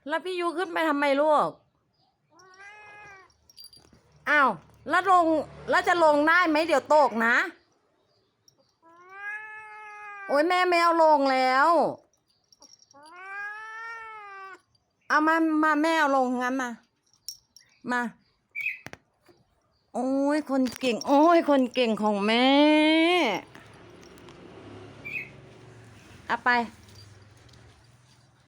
แล้วพี่ยูขึ้นไปทำไมลูกอ้าวแล้วแล้วจะลงได้ไหมเดี๋ยวตกนะโอ้ยแม่ไม่เอาลงแล้วเอามาแม่เอาลงงั้นมาโอ้ยคนเก่งโอ้ยคนเก่งของแม่เอาไป